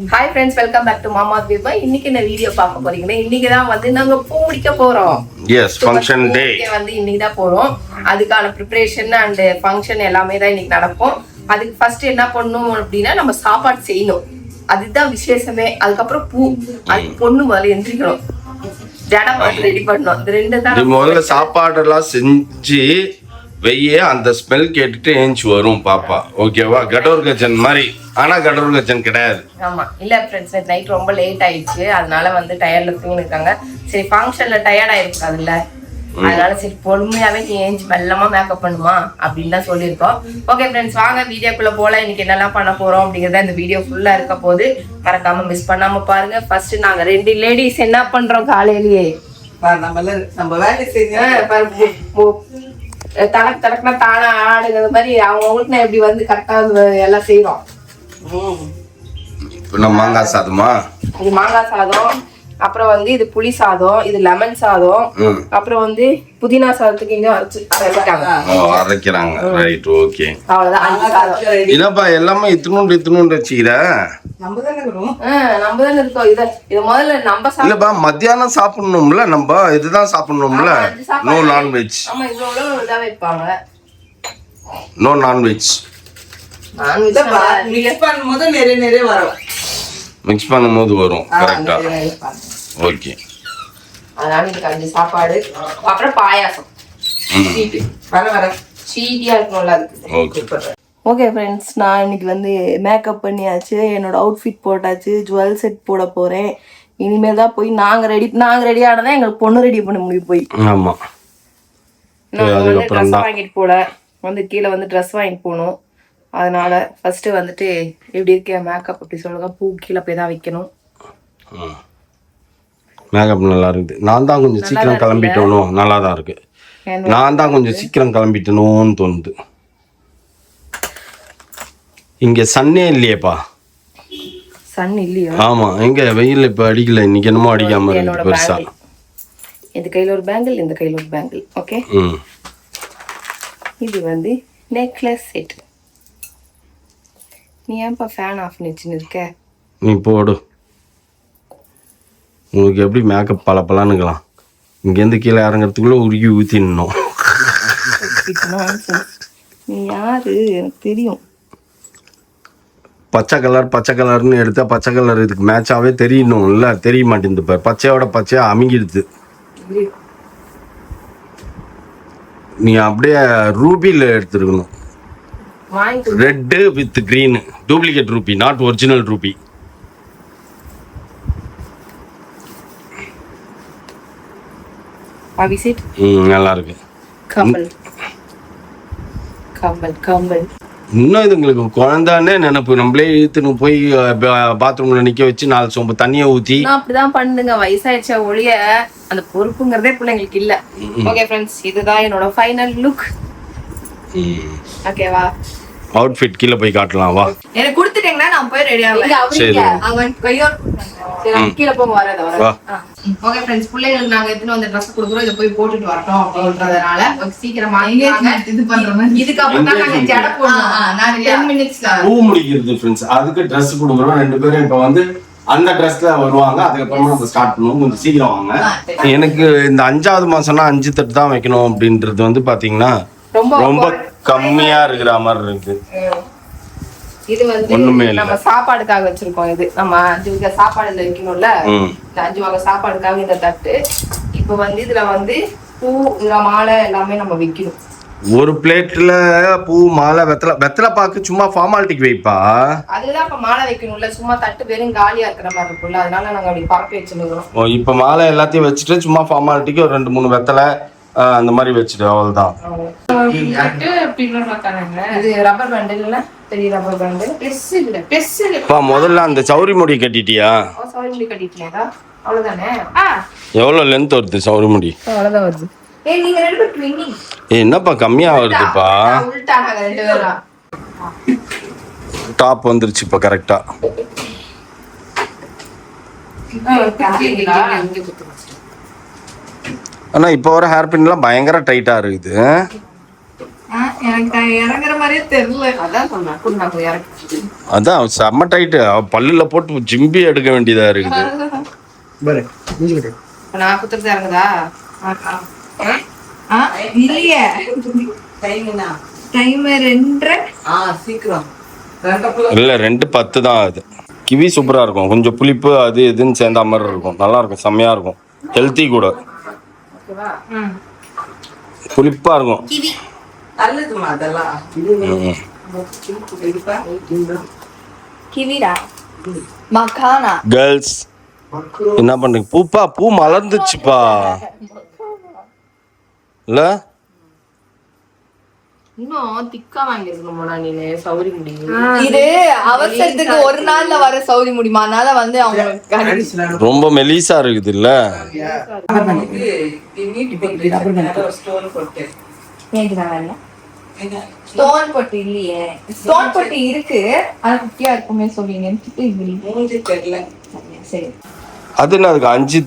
Hi friends, welcome back to Mama's Viva. இன்னைக்கு இந்த video பார்க்க போறீங்களே. இன்னைக்கு தான் வந்து நாங்க பூ முடிக்க போறோம். Yes, function day. வந்து இன்னைக்கு தான் போறோம். அதுக்கான preparation and function எல்லாமே தான் இன்னைக்கு நடக்கும். அதுக்கு ஃபர்ஸ்ட் என்ன பண்ணணும் அப்படினா நம்ம சாப்பாடு செய்யணும். அதுதான் விசேஷமே. அதுக்கு அப்புறம் பூ அது பொண்ணு முதல்ல எந்திரிக்கணும். ஜடை மாட்டி ரெடி பண்ணனும். இந்த ரெண்டு தான் முதல்ல சாப்பாடு எல்லாம் செஞ்சு வெய்ய அந்த ஸ்மெல் கேட்டுட்டு ஏஞ்சி வரும் பாப்பா. ஓகேவா? கடோர் கஜன் மாதிரி. ஆனா கடோர் கஜன் கிடையாது. ஆமா இல்ல ஃப்ரெண்ட்ஸ், நைட் ரொம்ப லேட் ஆயிடுச்சு. அதனால வந்து டயர்ட்ல தூங்கிருக்காங்க. சரி ஃபங்க்ஷன்ல டயர்ட் ஆயிருக்காதுல்ல, அதனால சரி பொறுமையாவே நீ ஏஞ்சி மெல்லமா மேக்கப் பண்ணுமா அப்படின்னு தான் சொல்லியிருக்கோம். ஓகே ஃப்ரெண்ட்ஸ், வாங்க வீடியோக்குள்ள போல. இன்னைக்கு என்னெல்லாம் பண்ண போறோம் அப்படிங்கறத இந்த வீடியோ ஃபுல்லா இருக்க போது மறக்காம மிஸ் பண்ணாம பாருங்க. ஃபர்ஸ்ட் நாங்க ரெண்டு லேடிஸ் என்ன பண்றோம் காலையிலேயே நம்ம வேலை செஞ்சு தனக்கு தனக்குனா தானா ஆடுங்கிற மாதிரி அவங்களுக்கு நான் எப்படி வந்து கரெக்டா எல்லாம் செய்யறோம். இப்போ மாங்காய் சாதமா? இது மாங்காய் சாதம், அப்புறம் வந்து இது புளி சாதம், இது லெமன் சாதம், அப்புறம் வந்து புதினா சாதத்துக்கு இங்க அரைக்கிறாங்க. Right, okay. அவ்வளவுதான், 5 சாதம். இல்லப்பா எல்லாமே இத்துணுண்டு வச்சுக்கிற. நம்ம தானே இருக்கோம். இது முதல்ல நம்ம இல்லப்பா மத்தியானம் சாப்பிடணும்ல, நம்ம இதுதான் சாப்பிடணும்ல. No non veg. ஆமா, இவ்வளவு இதா வைப்பாங்க. No non veg. மிக்ஸ் பண்ணும்போது நிறைய வரும். மிக்ஸ் பண்ணும்போது வரும். கரெக்டா? ஓகே. அதனால இதுக்கு 5 சாப்பாடு, அப்புறம் பாயாசம். வர சீடியா இருக்கணும்ல அதுக்கு. ஓகே. ஓகே ஃப்ரெண்ட்ஸ், நான் இன்னைக்கு வந்து மேக்கப் பண்ணியாச்சு, என்னோட அவுட்ஃபிட் போட்டாச்சு, ஜுவல் செட் போட போறேன். இனிமேல் தான் போய் நாங்க ரெடி ஆனதான் எங்களுக்கு பொண்ணு ரெடி பண்ண முடியும். போய் ஆமா நான் வந்து ட்ரெஸ் வாங்கிட்டு போல வந்து கீழே வந்து ட்ரெஸ் வாங்கிட்டு போகணும். அதனால ஃபர்ஸ்ட் வந்துட்டு எப்படி இருக்க மேக்கப் அப்படி சொல்லுங்க. பூ கீழே போய் தான் வைக்கணும். மேக்கப் நல்லா இருக்குது. நான் தான் கொஞ்சம் சீக்கிரம் கிளம்பிட்டணும். நல்லா தான் இருக்கு. நான் தான் கொஞ்சம் சீக்கிரம் கிளம்பிட்டணும்னு தோணுது. இங்க சன்னே இல்லையேப்பா. சன் இல்லையா? ஆமா, எங்க வெயில் இப்ப அடிக்கல. இன்னைக்கு என்னமோ அடிக்காம இருக்கு பெருசா. இந்த கையில ஒரு பேங்கிள், இந்த கையில ஒரு பேங்கிள். ஓகே, இது வந்து நெக்லஸ் செட். நீ ஏன்பா ஃபேன் ஆஃப் பண்ணி இருக்க? நீ போடு. உங்களுக்கு எப்படி மேக்கப் பலப்பலான்னுக்கலாம். இங்கேருந்து கீழே இறங்குறதுக்குள்ள உருகி ஊற்றிடணும். நீ யாரு எனக்கு தெரியும். பச்சை கலர்னு எடுத்தா பச்சை கலர் இதுக்கு மேட்சாவே தெரியணும் இல்ல? தெரிய மாட்டேங்குது. பாரு, பச்சையோட பச்சையா அமுங்கிடுது. நீ அப்படியே ரூபியில் எடுத்துருக்கணும். Red with green, duplicate ruby, not original ruby. நல்லா இருக்கு. இன்னும் இது உங்களுக்கு குழந்தானே நினைப்பு. நம்மளே இழுத்துன்னு போய் பாத்ரூம்ல நிக்க வச்சு 4 சொம்பு தண்ணியை ஊத்தி அப்படிதான் பண்ணுங்க. வயசாயிடுச்ச ஒழிய அந்த பொறுப்புங்கிறதே பிள்ளைங்களுக்கு இல்ல. ஓகே ஃப்ரெண்ட்ஸ், இதுதான் என்னோட ஃபைனல் லுக். ஓகேவா? அவுட்ஃபிட் கீழே போய் காட்டலாம் வா. எனக்கு கொடுத்துட்டீங்கன்னா நான் போய் ரெடி ஆவேன். சரி, அவன் கையோட சரி கீழே போங்க. வர ஓகே ஃப்ரெண்ட்ஸ், பிள்ளைங்களுக்கு நாங்க எடுத்துட்டு வந்து ட்ரெஸ் கொடுக்குறோம். இதை போய் போட்டுட்டு வரட்டும் அப்படின்றதுனால சீக்கிரமா இது பண்ற மாதிரி. இதுக்கு அப்புறம் தான் நாங்க ஜடை போடுவோம். நான் 10 மினிட்ஸ்ல பூ முடிக்கிறது ஃப்ரெண்ட்ஸ். அதுக்கு ட்ரெஸ் கொடுக்குறோம். 2 பேரும் இப்போ வந்து அந்த ட்ரெஸ்ல வருவாங்க. அதுக்கப்புறமா நம்ம ஸ்டார்ட் பண்ணுவோம். கொஞ்சம் சீக்கிரம் வாங்க. எனக்கு இந்த 5வது மாசம்னா 5 தட்டு தான் வைக்கணும் அப்படின்றது வந்து பாத்தீங்கன்னா ரொம்ப கம்மியா இருக்கிற மாதிரி இருக்கு. இது வந்து நம்ம சாப்பாடுக்காக வச்சிருக்கோம். இது நம்ம 5 வகை சாப்பாடுல வைக்கணும்ல. இந்த 5 வகை சாப்பாடுக்காக இந்த தட்டு. இப்ப வந்து இதுல வந்து பூ, இதுல மாலை எல்லாமே நம்ம வைக்கணும். ஒரு பிளேட்ல பூ, மாலை, வெத்தலை பாக்கு சும்மா ஃபார்மாலிட்டிக்கு வைப்பா. அதுதான் இப்ப மாலை வைக்கணும்ல. சும்மா தட்டு வெறும் காலியா இருக்கிற மாதிரி இருக்கும்ல. அதனால நாங்க அப்படி பரப்பி வச்சிருக்கோம். இப்ப மாலை எல்லாத்தையும் வச்சுட்டு சும்மா ஃபார்மாலிட்டிக்கு ஒரு 2-3 வெத்தலை அந்த மாதிரி வச்சுட்டு அவ்வளவுதான். இது ரப்பர் பேண்ட் இல்ல, பெரிய ரப்பர் பேண்ட். பெஸ் இல்ல. முதல்ல அந்த சௌரி முடி கட்டிட்டியா? சௌரி முடி கட்டிட்டியா? அவ்வளவுதானே. எவ்வளவு லென்த் வருது சௌரி முடி? அவ்வளவுதான் வருது. ஏய், நீங்க ரெண்டு பேரும் ட்வின்னிங். என்னப்பா கம்மியா வருதுப்பா? உல்டா நாங்க 2 பேரும். டாப் வந்துருச்சு இப்ப கரெக்டா. ஆனா இப்ப வர ஹேர் பின் எல்லாம் பயங்கர டைட்டா இருக்குது. எனக்கு இறங்குற மாதிரியே தெரியல. அதான் சொன்னேன். அதான் செம்ம டைட்டு. பல்லுல போட்டு ஜிம்பி எடுக்க வேண்டியதா இருக்குது. நான் குத்துறது இறங்குதா? இல்லையே டைம்னா டைம் 2:30. சீக்கிரம் இல்லை 2:10 தான் ஆகுது. கிவி சூப்பராக இருக்கும். கொஞ்சம் புளிப்பு அது இதுன்னு சேர்ந்த மாதிரி இருக்கும். நல்லா இருக்கும், செம்மையாக இருக்கும். ஹெல்த்தி கூட. புளிப்பாக இருக்கும். நல்லதுமா அதெல்லாம். கிவிரா மக்கானா கேர்ள்ஸ் என்ன பண்றீங்க? பூ மலர்ந்துச்சுப்பா. இல்ல இன்னும் திக்கா வாங்கிருக்கணுமா நீனு? சௌரி முடியும். இது அவசரத்துக்கு ஒரு நாள்ல வர சௌரி முடியுமா? அதனால வந்து அவங்க ரொம்ப மெலிசா இருக்குது இல்ல? ஸ்டோன் பொட்டு இல்லையே. ஸ்டோன் பொட்டு இருக்கு, ஆனா குட்டியா இருக்குமே சொல்றீங்க. சரி, அது என்ன அதுக்கு 5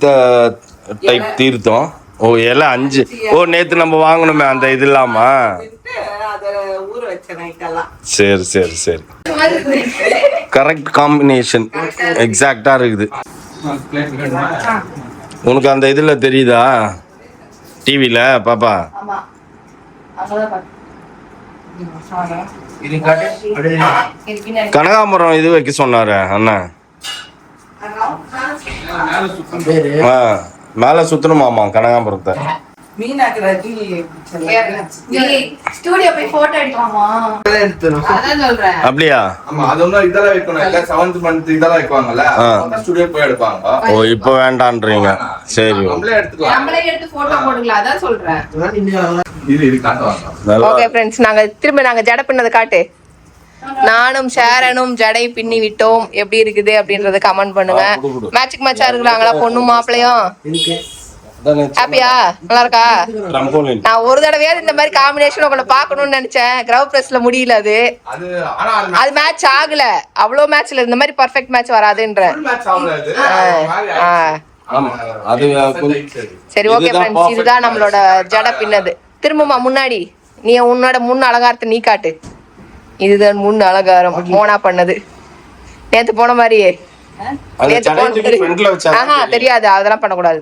டைப் தீர்த்தம். ஓ இலை 5. ஓ நேத்து நம்ம வாங்கணுமே அந்த இது இல்லாம. சரி சரி சரி, கரெக்ட் காம்பினேஷன், எக்ஸாக்டா இருக்குது. உனக்கு அந்த இதுல தெரியுதா டிவில பாப்பா? ஆமா அங்கதான் பாத்து கனகாம்பரம் இது வைக்க சொன்னாரு அண்ணன். மேல சுத்தணுமாமா கனகாம்பரத்தை. ஸ்டூடியோ போய் போட்டோ எடுக்கலாமா? அதான் சொல்றேன். அப்படியா? ஆமா அது ஒண்ணு இதெல்லாம் வைக்கணும். இல்ல 7th month இதெல்லாம் வைப்பாங்கல்ல, ஸ்டுடியோ போய் எடுப்பாங்க. ஓ இப்போ வேண்டான்றீங்க. சரி நம்மளே எடுத்துக்கலாம். நம்மளே எடுத்து போட்டோ போட்டுக்கலாம். அதான் சொல்றேன். இது காட்டுவாங்க. ஓகே ஃப்ரெண்ட்ஸ், நாங்க ஜடை பின்னதை காட்டு. நானும் ஷேரனும் ஜடை பின்னி விட்டோம். எப்படி இருக்குது அப்படின்றத கமெண்ட் பண்ணுங்க. மேட்சுக்கு மேட்சா இருக்கிறாங்களா பொண்ணும் மாப்பிளையும்? ஹாப்பியா? நல்லா இருக்கா? நான் ஒரு தடவையாவது இந்த மாதிரி காம்பினேஷன் உங்களை பாக்கணும்னு நினைச்சேன். கிரவ் பிரஸ்ல முடியல. அது மேட்ச் ஆகல. அவ்வளவு மேட்ச்ல இந்த மாதிரி பர்ஃபெக்ட் மேட்ச் வராதுன்ற. சரி ஓகே ஃப்ரெண்ட்ஸ், இதுதான் நம்மளோட ஜடை பின்னது. திரும்பமா முன்னாடி நீ உன்னோட முன் அலங்காரத்தை நீ காட்டு. இதுதான் முன் அலங்காரம் மோனா பண்ணது. நேத்து போன மாதிரியே. தெரியாது, அதெல்லாம் பண்ணக்கூடாது.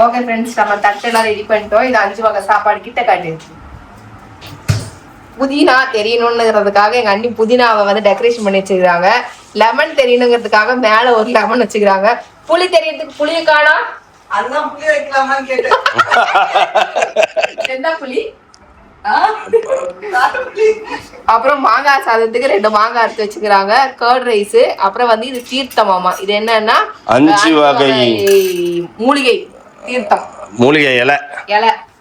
ஓகே ஃப்ரெண்ட்ஸ், நம்ம தட்டெல்லாம் ரெடி பண்ணிட்டோம். இது 5 வகை சாப்பாடு. கிட்ட காட்டு. புதினா தெரியணும்னுங்கிறதுக்காக எங்க அண்ணி புதினாவை வந்து டெக்கரேஷன் பண்ணி வச்சுக்கிறாங்க. லெமன் தெரியணுங்கிறதுக்காக மேல ஒரு லெமன் வச்சுக்கிறாங்க. புளி தெரியறதுக்கு புளிய காணா. அதுதான் புளி வைக்கலாமான்னு கேட்டேன். என்ன புளி? அப்புறம் மாங்காய் சாதத்துக்கு 2 மாங்காய் அறுத்து வச்சுக்கிறாங்க. Curd rice. அப்புறம் வந்து இது தீர்த்தமாமா. இது என்னன்னா 5 வகை மூலிகை தீர்த்தம். மூலிகை இலை.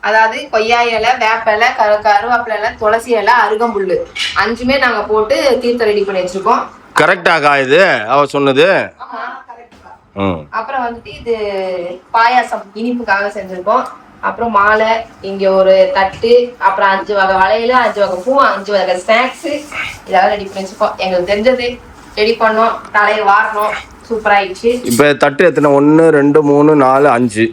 அதாவது கொய்யா இலை, வேப்ப இலை, கருவேப்பிலை இலை, துளசி இலை, அருகம்புல்லு 5மே நாங்க போட்டு தீர்த்தம் ரெடி பண்ணி வச்சிருக்கோம். கரெக்டாக்கா இது அவ சொன்னது? அப்புறம் வந்துட்டு இது பாயாசம் இனிப்புக்காக செஞ்சிருக்கோம். அப்புறம் மாலை, இங்க ஒரு தட்டு, அப்புறம் 5 வகை வளையல், 5 வகை பூ, 5 வகை ஸ்நாக்ஸ் இதெல்லாம் ரெடி பண்ணி வச்சிருக்கோம். எங்களுக்கு தெரிஞ்சது ரெடி பண்ணோம். தலையை வாரணும். சூப்பர் ஆயிடுச்சு. இப்ப தட்டு எத்தனை? 1 2 3 4 5.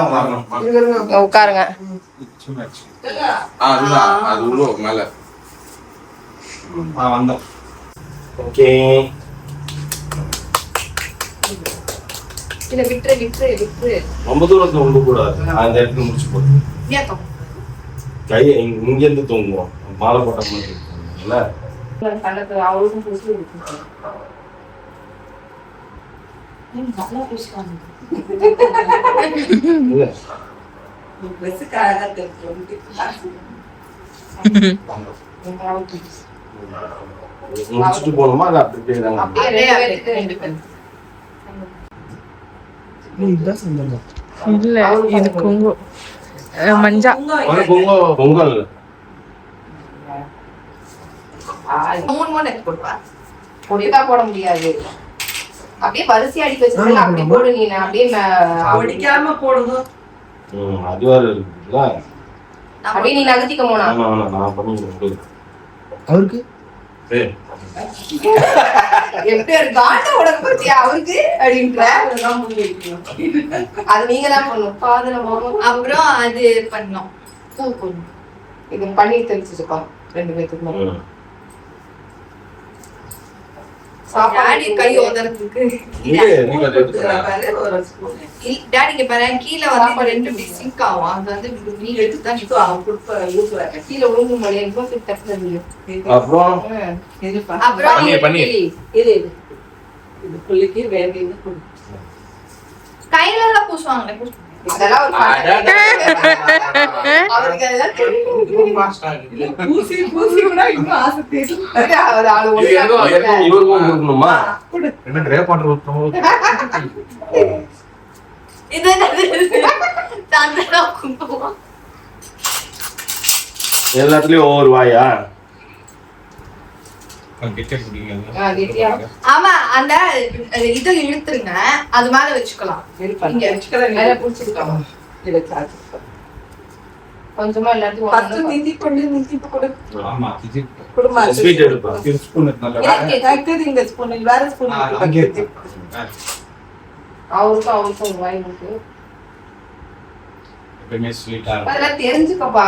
ஆமா. உட்காருங்க. அது உள்ள மேல வந்தோம். ஓகே இல்ல விட்டுரு. ரொம்ப தூரத்துல உண்டு கூடாது. அந்த இடத்துல முடிச்சு போட்டு கை இங்க இருந்து தூங்குவோம். மாலை போட்ட மாதிரி இருக்குல்ல. அவளுக்கும் புதுசு முடிச்சுட்டு போகணுமா இல்லை அப்படியே தாங்க? அப்படியே ரெண்டு பேருக்கு ரெண்டு பேர். இல்ல இது கொங்கு மஞ்சா ஒரு பொங்கல் மூணு மூணு எடுத்து கொடுப்பா. பொடிக்கா போட முடியாது. அப்படியே வரிசை அடிக்க வச்சிருக்கல அப்படி போடு நீ அப்படியே ஒடிக்காம போடுங்க. அது வேற இருக்குல்ல. அப்படியே நீ நகர்த்திக்க போனா நான் பண்ணிடுறேன். அவருக்கு எப்படி ஒரு காண்ட உடம்பு பத்தியா அவருக்கு அப்படின்ற அது நீங்க தான் பண்ணணும். பாதுல அப்புறம் அது பண்ணோம் பூ போடணும். இது பண்ணி தெரிஞ்சிருக்கோம் ரெண்டு பேத்துக்கு. டாடி கை ஓதுறதுக்கு ஒரு ஸ்பூன் டாடிக்கு பாரு கீழே வந்து ரெண்டு சிங்க் ஆகும். அது வந்து நீ எடுத்து தான் நிற்கும். அவன் கொடுப்ப ஊத்துறாங்க. கீழே விழுந்து முடியும் தப்புறது. அப்புறம் இதுப்பா. அப்புறம் பன்னீர். இது புள்ளிக்கு வேண்டியது கொடு. கையில எல்லாம் பூசுவாங்களே பூசுவாங்க. அதெல்லாம் ஒரு அவருக்கு அதெல்லாம் பூசி பூசி கூட இன்னும் ஆசை தீரும். ஒரு ஆளு ஒழுங்கா இவருக்கும் கொடுக்கணுமா? என்ன கிரேப் வாட்டர் ஊத்துறோம்? இது சந்தனா குங்குமம். எல்லாத்துலயும் ஒவ்வொரு வாயா? கெட்டியா ஆமா அந்த இதை இழுத்துருங்க அது மேல வச்சுக்கலாம். இங்க மேல புடிச்சிருக்காங்க. இதை சாச்சு. கொஞ்சமா எல்லாத்தையும் ஃபர்ஸ்ட் ஒண்ணு நிதி கொடு நிதி கொடு. ஆமா குடுமா. ஸ்வீட் எடுப்பா. ஸ்பூன் நல்ல இருக்குது இந்த ஸ்பூன் வேற ஸ்பூன் அவருக்கும் ஒரு வாய் இருக்கு. எப்பவுமே ஸ்வீட்டா அதெல்லாம் தெரிஞ்சுக்கப்பா.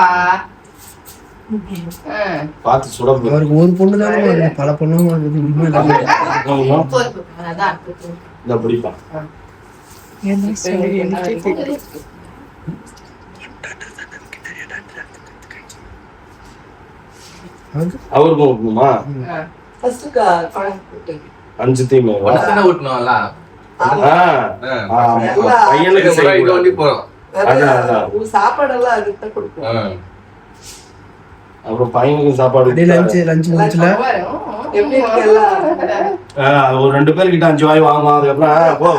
பார்த்து சுடம்பு. அவருக்கு ஒரு பொண்ணு தானே பல பொண்ணும் வருது. அதான் இந்த பிடிப்பா. என்ன சொல்லி எனக்கே தெரியல. அவருக்கும் கொடுக்கணுமா? ஃபர்ஸ்ட் அஞ்சு தீமை வடசனை ஊட்டணும்ல. பையனுக்கு இது செய்யணும். வண்டி போறோம். அதான். சாப்பாடெல்லாம் அதுக்கு கொடுக்கும். அப்புறம் பையனுக்கும் சாப்பாடு லஞ்சு முடிச்சுல எப்படி இருக்கு எல்லாம் ஒரு 2 பேர்கிட்ட 5 வாய் வாங்குவோம். அதுக்கப்புறம் போ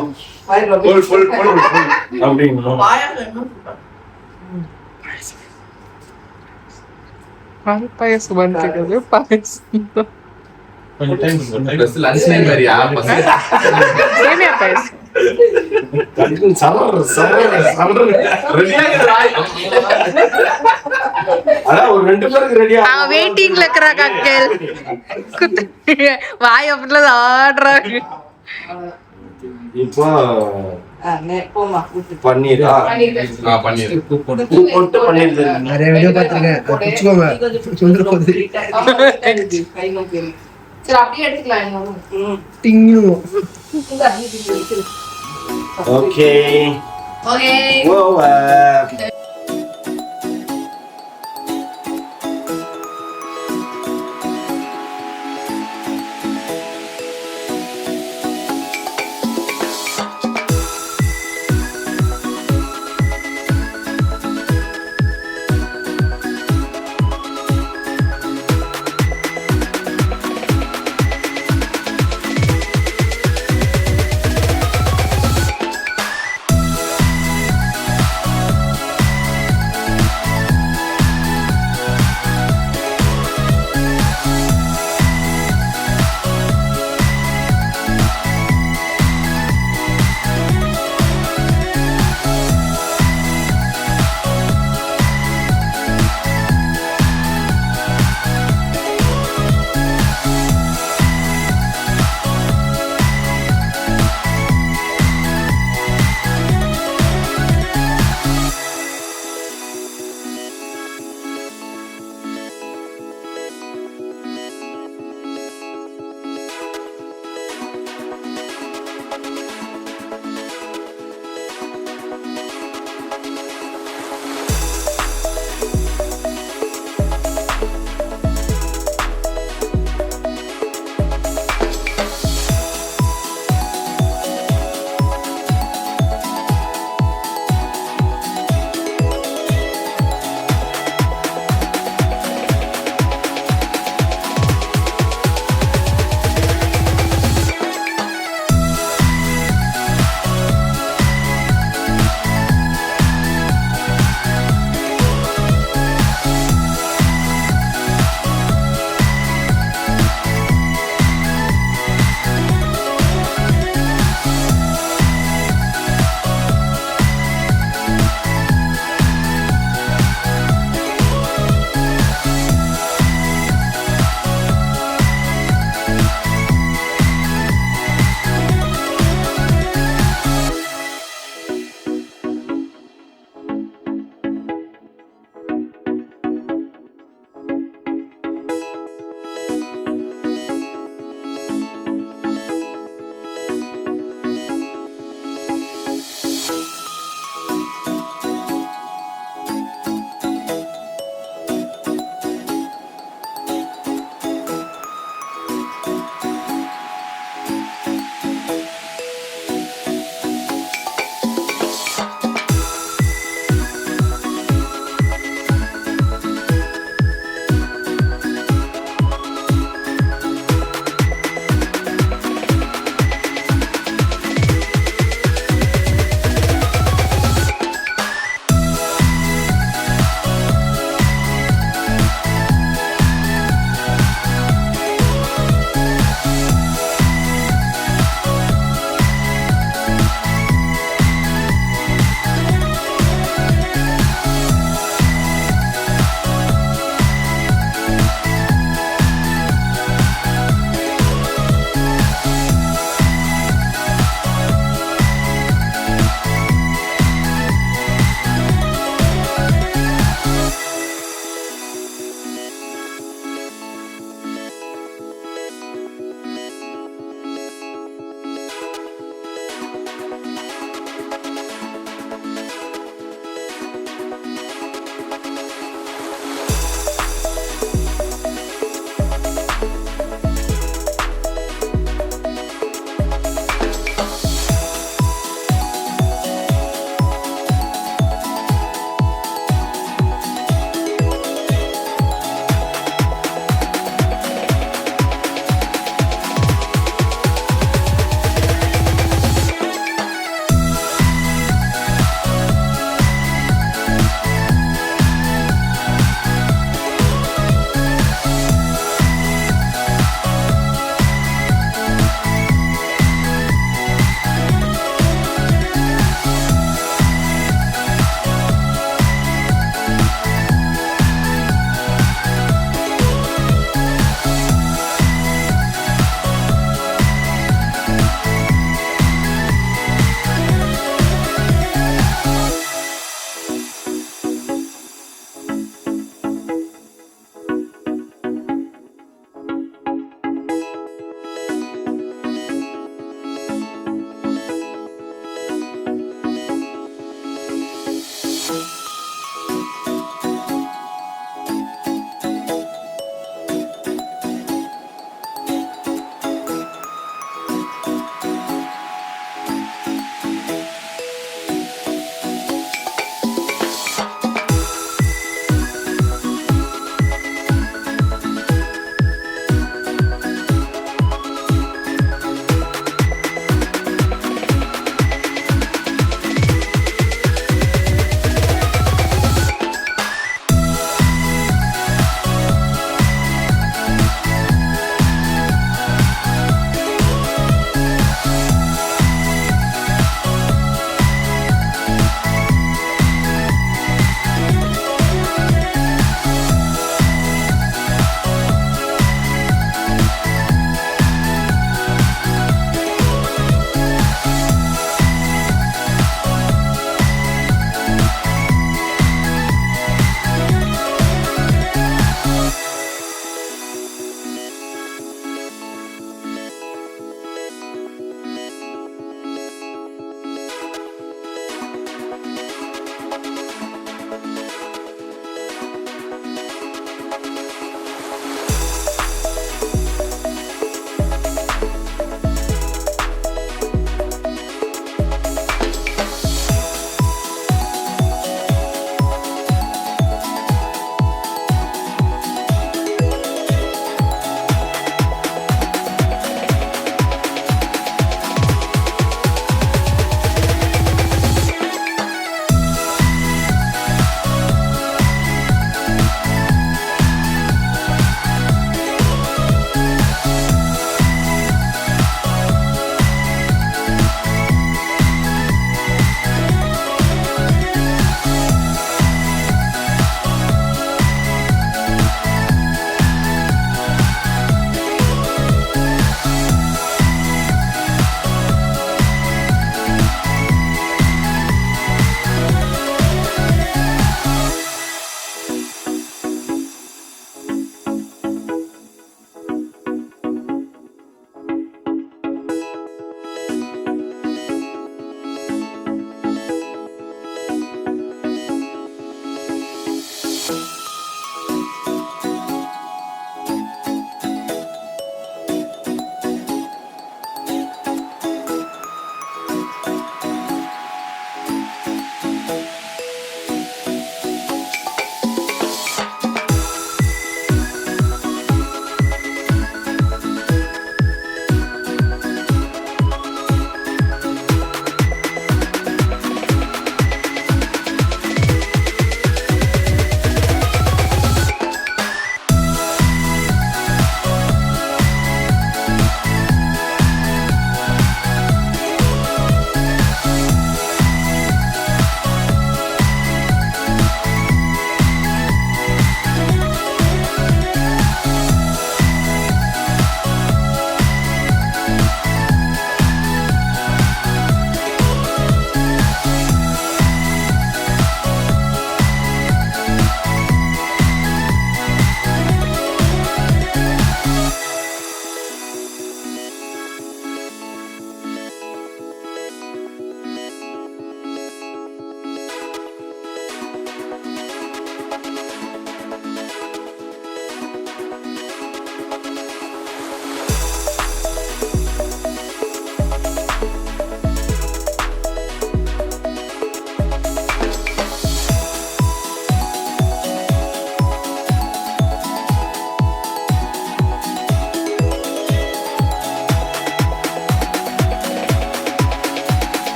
வயிறு புல் புல் புல் அப்படின்னு பாயசம் வந்துருக்குது பாயசம் கொஞ்சம் டைம் லஞ்ச் டைம் வேறியா பசங்க சேமியா பாயசம் அதான் ஒரு 2 பேருக்கு ரெடியா வெயிட்டிங்ல இருக்கிறாங்க அக்கல் வாய் அப்படிலாம் ஆடுறாங்க. இப்போ போமா பன்னீரா பன்னீர் போட்டு பன்னீர் தெரியும். நிறைய வீடியோ பார்த்துருக்கேன். பிடிச்சிக்கோங்க சொல்ற போது கை நோக்கி சரி அப்படியே எடுத்துக்கலாம். இன்னும் டிங்கும். Okay okay over.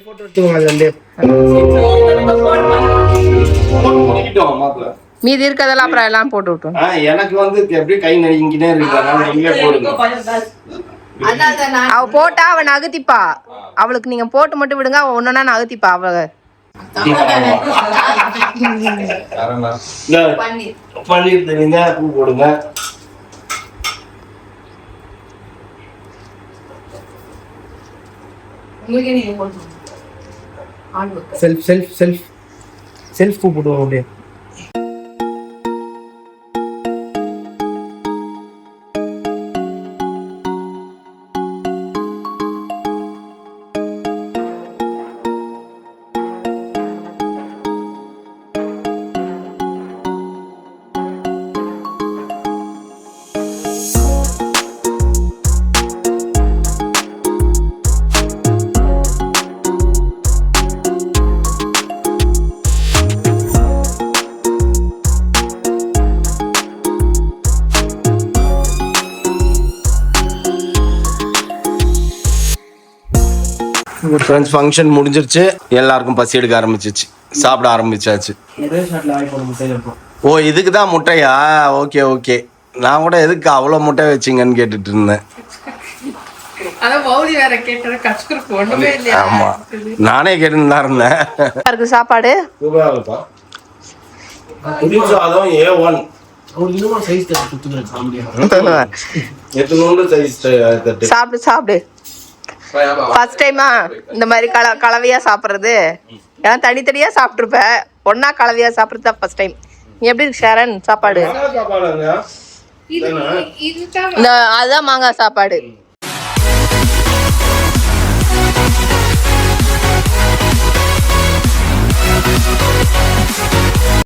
போட்டோ எடுத்துக்கோங்க அது வந்து முடிக்கிட்டோம் மாப்பிள்ள. மீதி இருக்கதெல்லாம் அப்புறம் எல்லாம் போட்டு விட்டோம். எனக்கு வந்து எப்படி கை நடிங்கினே இருக்கிறதுனால நீங்களே போடுங்க. அவ போட்டா அவ நகர்த்திப்பா. அவளுக்கு நீங்க போட்டு மட்டும் விடுங்க, அவ ஒன்னொன்னா நகர்த்திப்பா. அவ பன்னீர் தெரியுங்க, பூ போடுங்க. செல்ஃப் செல்ஃப் செல்ஃப் செல்ஃப் பூ போடுவோம் அப்படியே. ஃப்ரெண்ட்ஸ் ஃபங்க்ஷன் முடிஞ்சிருச்சு. எல்லாருக்கும் பசி எடுக்க ஆரம்பிச்சிச்சு. சாப்பிட ஆரம்பிச்சாச்சு. ஒரே ஷாட்ல ஆகி போட முட்டையில இருக்கும். ஓ இதுக்கு தான் முட்டையா? Okay okay. நான் கூட எதுக்கு அவ்வளோ முட்டை வச்சிங்கன்னு கேட்டுட்டு இருந்தேன். அதான் மௌலி வேற கேட்டற கஷ்கருக்கு ஒண்ணுமே இல்லையா? ஆமா நானே கேட்டுன்னு தான் இருந்தேன். இருக்கு சாப்பாடு. சூப்பரா இருக்கா? புளி சாதம் A1. ஒரு இன்னும் சைஸ் தட்டு கொடுத்துருங்க சாமியா. எத்தனோண்டு சைஸ் தட்டு. சாப்பிடு சாப்பிடு. ஃபர்ஸ்ட் டைமா இந்த மாதிரி கலவையா சாப்பிடுறது. ஏன்னா தனித்தனியா சாப்பிட்டுருப்ப, ஒன்னா கலவையா சாப்பிடுறது தான் ஃபர்ஸ்ட் டைம். நீ எப்படி இருக்கு ஷரண் சாப்பாடு? சாப்பாடுங்க. இந்த அதுதான் மாங்காய் சாப்பாடு.